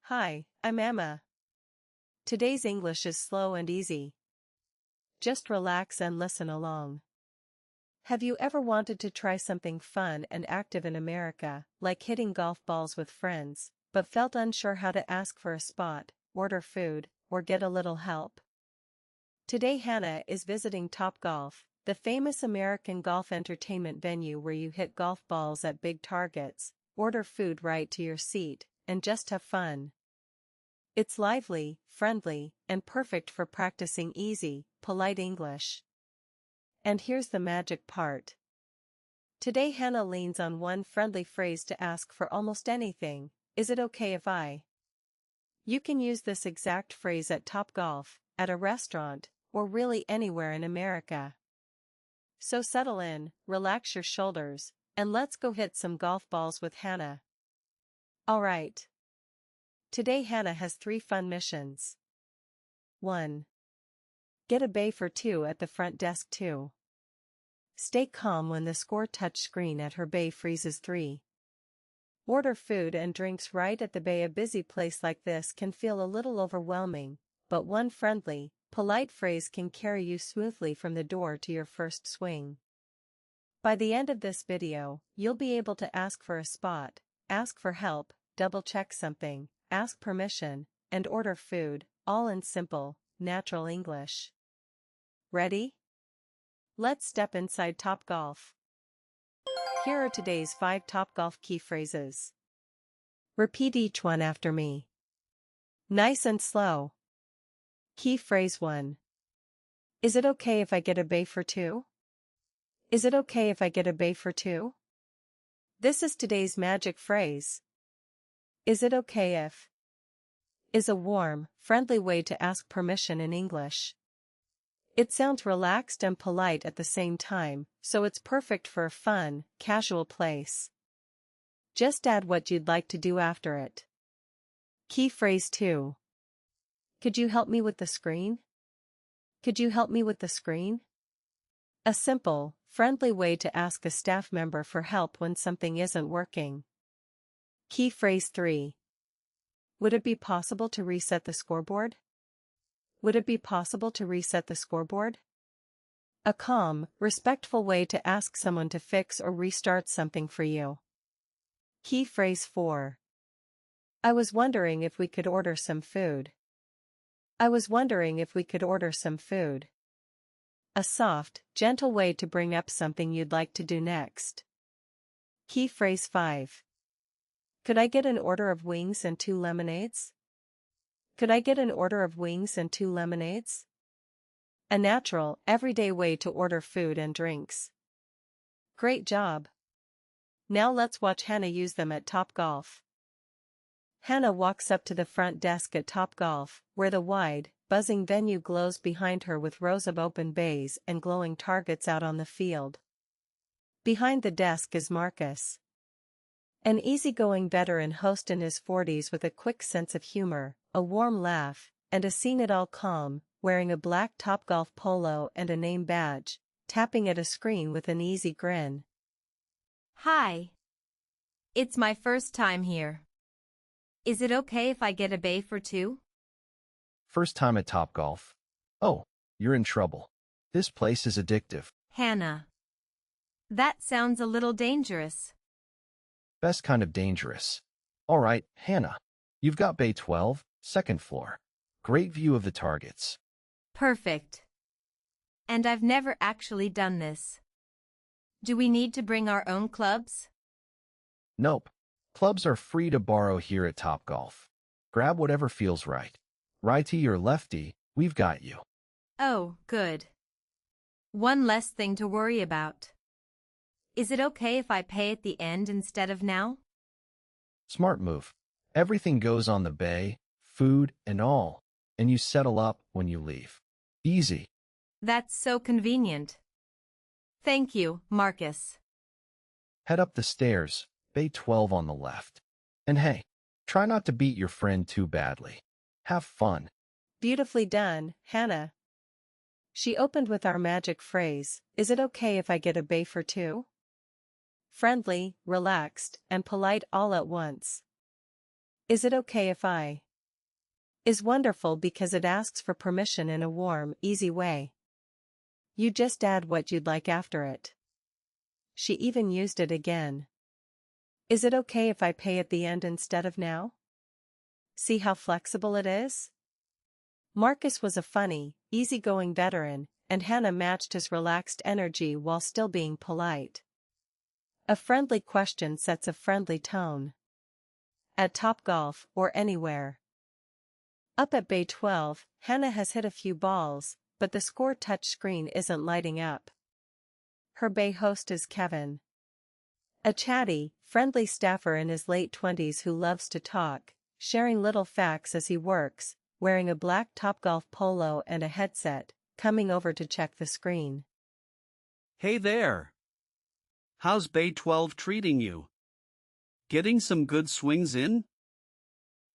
Hi, I'm Emma. Today's English is slow and easy. Just relax and listen along. Have you ever wanted to try something fun and active in America, like hitting golf balls with friends, but felt unsure how to ask for a spot, order food, or get a little help? Today Hannah is visiting Topgolf, the famous American golf entertainment venue where you hit golf balls at big targets, order food right to your seat, and just have fun. It's lively, friendly, and perfect for practicing easy, polite English. And here's the magic part. Today Hannah leans on one friendly phrase to ask for almost anything. Is it okay if I? You can use this exact phrase at Topgolf, at a restaurant, or really anywhere in America. So settle in, relax your shoulders, and let's go hit some golf balls with Hannah. Alright. Today Hannah has 3 fun missions. 1. Get a bay for 2 at the front desk 2. Stay calm when the score touch screen at her bay freezes 3. Order food and drinks right at the bay. A busy place like this can feel a little overwhelming, but one friendly, polite phrase can carry you smoothly from the door to your first swing. By the end of this video, you'll be able to ask for a spot, ask for help, double-check something, ask permission, and order food, all in simple, natural English. Ready? Let's step inside Topgolf. Here are today's 5 Topgolf key phrases. Repeat each one after me. Nice and slow. Key phrase 1. Is it okay if I get a bay for 2? Is it okay if I get a bay for 2? This is today's magic phrase. Is it okay if? Is a warm, friendly way to ask permission in English. It sounds relaxed and polite at the same time, so it's perfect for a fun, casual place. Just add what you'd like to do after it. Key phrase 2. Could you help me with the screen? Could you help me with the screen? A simple, friendly way to ask a staff member for help when something isn't working. Key phrase 3. Would it be possible to reset the scoreboard? Would it be possible to reset the scoreboard? A calm, respectful way to ask someone to fix or restart something for you. Key phrase 4. I was wondering if we could order some food. I was wondering if we could order some food. A soft, gentle way to bring up something you'd like to do next. Key phrase 5. Could I get an order of wings and 2 lemonades? Could I get an order of wings and 2 lemonades? A natural, everyday way to order food and drinks. Great job! Now let's watch Hannah use them at Topgolf. Hannah walks up to the front desk at Topgolf, where the wide, buzzing venue glows behind her with rows of open bays and glowing targets out on the field. Behind the desk is Marcus, an easygoing veteran host in his 40s with a quick sense of humor, a warm laugh, and a seen-it-all calm, wearing a black Topgolf polo and a name badge, tapping at a screen with an easy grin. Hi. It's my first time here. Is it okay if I get a bay for 2? First time at Topgolf? Oh, you're in trouble. This place is addictive. Hannah. That sounds a little dangerous. Best kind of dangerous. All right, Hannah. You've got bay 12, second floor. Great view of the targets. Perfect. And I've never actually done this. Do we need to bring our own clubs? Nope. Clubs are free to borrow here at Topgolf. Grab whatever feels right. Righty or lefty, we've got you. Oh, good. One less thing to worry about. Is it okay if I pay at the end instead of now? Smart move. Everything goes on the bay, food and all, and you settle up when you leave. Easy. That's so convenient. Thank you, Marcus. Head up the stairs, bay 12 on the left. And hey, try not to beat your friend too badly. Have fun. Beautifully done, Hannah. She opened with our magic phrase, is it okay if I get a bay for 2? Friendly, relaxed, and polite all at once. Is it okay if I? Is wonderful because it asks for permission in a warm, easy way. You just add what you'd like after it. She even used it again. Is it okay if I pay at the end instead of now? See how flexible it is? Marcus was a funny, easygoing veteran, and Hannah matched his relaxed energy while still being polite. A friendly question sets a friendly tone. At Topgolf or anywhere. Up at Bay 12, Hannah has hit a few balls, but the score touchscreen isn't lighting up. Her bay host is Kevin. A chatty, friendly staffer in his late 20s who loves to talk, sharing little facts as he works, wearing a black Topgolf polo and a headset, coming over to check the screen. Hey there! How's Bay 12 treating you? Getting some good swings in?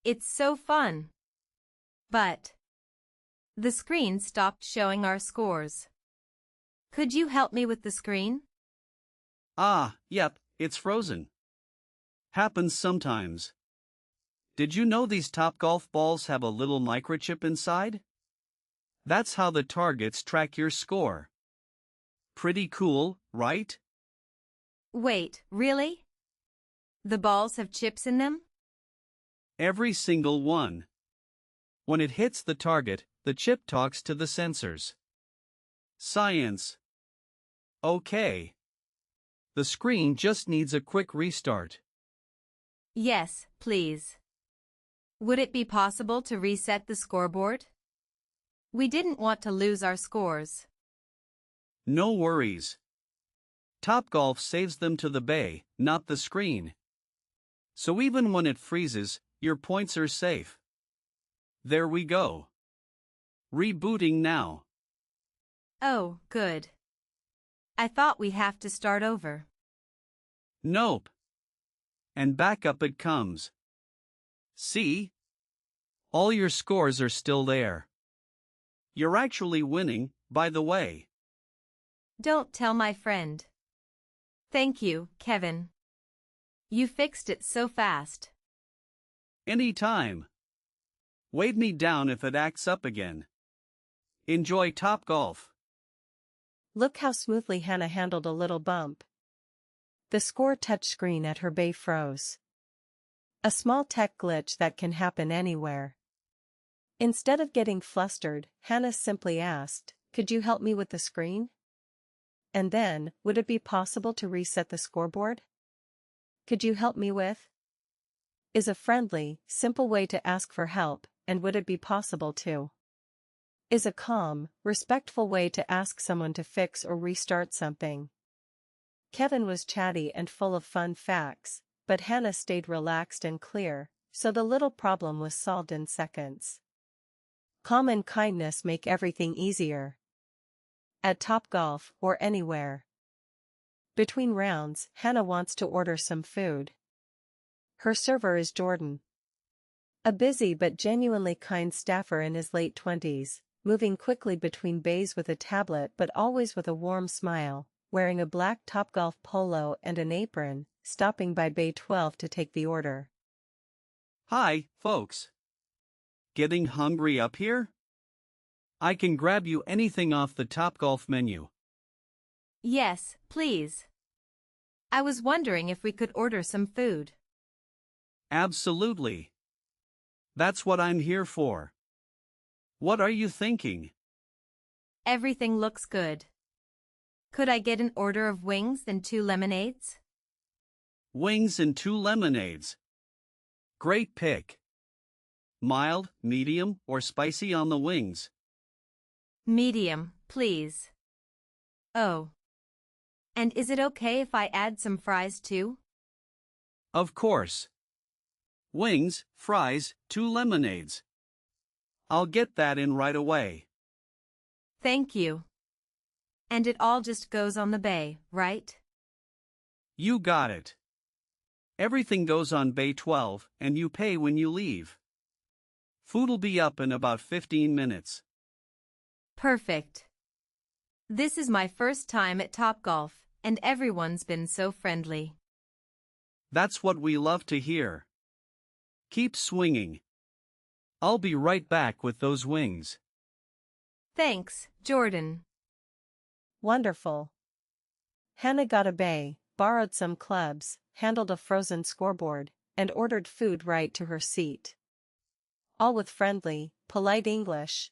It's so fun. But the screen stopped showing our scores. Could you help me with the screen? Yep, it's frozen. Happens sometimes. Did you know these Topgolf balls have a little microchip inside? That's how the targets track your score. Pretty cool, right? Wait, really? The balls have chips in them? Every single one. When it hits the target, the chip talks to the sensors. Science. Okay. The screen just needs a quick restart. Yes, please. Would it be possible to reset the scoreboard? We didn't want to lose our scores. No worries. Topgolf saves them to the bay, not the screen. So even when it freezes, your points are safe. There we go. Rebooting now. Oh, good. I thought we'd have to start over. Nope. And back up it comes. See? All your scores are still there. You're actually winning, by the way. Don't tell my friend. Thank you, Kevin. You fixed it so fast. Anytime. Wave me down if it acts up again. Enjoy Topgolf. Look how smoothly Hannah handled a little bump. The score touchscreen at her bay froze. A small tech glitch that can happen anywhere. Instead of getting flustered, Hannah simply asked, "Could you help me with the screen?" And then, would it be possible to reset the scoreboard? Could you help me with? Is a friendly, simple way to ask for help, and would it be possible to? Is a calm, respectful way to ask someone to fix or restart something. Kevin was chatty and full of fun facts, but Hannah stayed relaxed and clear, so the little problem was solved in seconds. Calm and kindness make everything easier. At Topgolf or anywhere. Between rounds, Hannah wants to order some food. Her server is Jordan. A busy but genuinely kind staffer in his late 20s, moving quickly between bays with a tablet but always with a warm smile, wearing a black Topgolf polo and an apron, stopping by Bay 12 to take the order. Hi, folks. Getting hungry up here? I can grab you anything off the Topgolf menu. Yes, please. I was wondering if we could order some food. Absolutely. That's what I'm here for. What are you thinking? Everything looks good. Could I get an order of wings and 2 lemonades? Wings and 2 lemonades. Great pick. Mild, medium, or spicy on the wings? Medium, please. Oh. And is it okay if I add some fries too? Of course. Wings, fries, 2 lemonades. I'll get that in right away. Thank you. And it all just goes on the bay, right? You got it. Everything goes on Bay 12 and you pay when you leave. Food'll be up in about 15 minutes. Perfect. This is my first time at Topgolf, and everyone's been so friendly. That's what we love to hear. Keep swinging. I'll be right back with those wings. Thanks, Jordan. Wonderful. Hannah got a bay, borrowed some clubs, handled a frozen scoreboard, and ordered food right to her seat. All with friendly, polite English.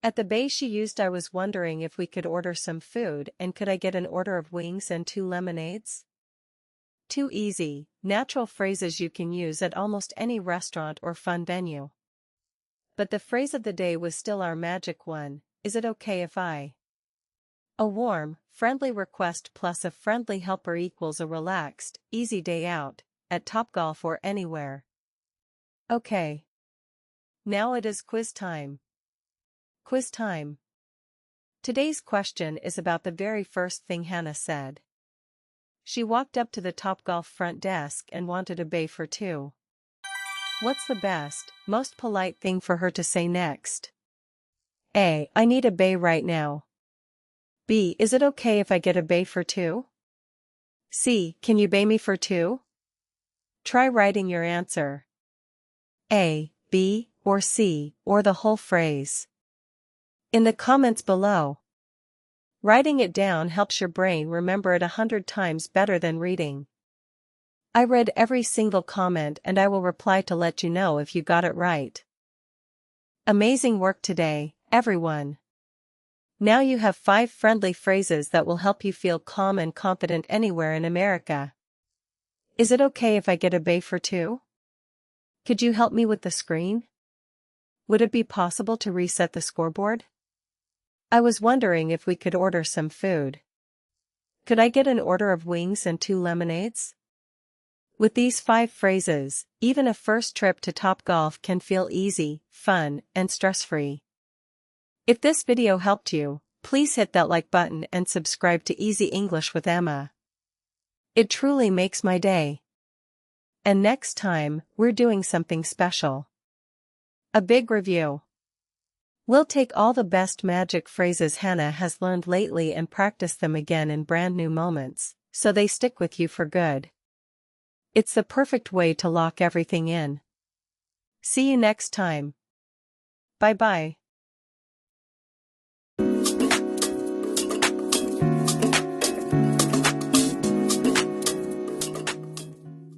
At the bay she used, I was wondering if we could order some food and could I get an order of wings and 2 lemonades? 2 easy, natural phrases you can use at almost any restaurant or fun venue. But the phrase of the day was still our magic one: is it okay if I? A warm, friendly request plus a friendly helper equals a relaxed, easy day out, at Topgolf or anywhere. Okay. Now it is quiz time. Quiz time. Today's question is about the very first thing Hannah said. She walked up to the Topgolf front desk and wanted a bay for 2. What's the best, most polite thing for her to say next? A. I need a bay right now. B. Is it okay if I get a bay for 2? C. Can you bay me for 2? Try writing your answer. A, B, or C, or the whole phrase in the comments below. Writing it down helps your brain remember it 100 times better than reading. I read every single comment and I will reply to let you know if you got it right. Amazing work today, everyone. Now you have 5 friendly phrases that will help you feel calm and confident anywhere in America. Is it okay if I get a bay for 2? Could you help me with the screen? Would it be possible to reset the scoreboard? I was wondering if we could order some food. Could I get an order of wings and 2 lemonades? With these 5 phrases, even a first trip to Topgolf can feel easy, fun, and stress-free. If this video helped you, please hit that like button and subscribe to Easy English with Emma. It truly makes my day. And next time, we're doing something special. A big review. We'll take all the best magic phrases Hannah has learned lately and practice them again in brand new moments, so they stick with you for good. It's the perfect way to lock everything in. See you next time. Bye-bye.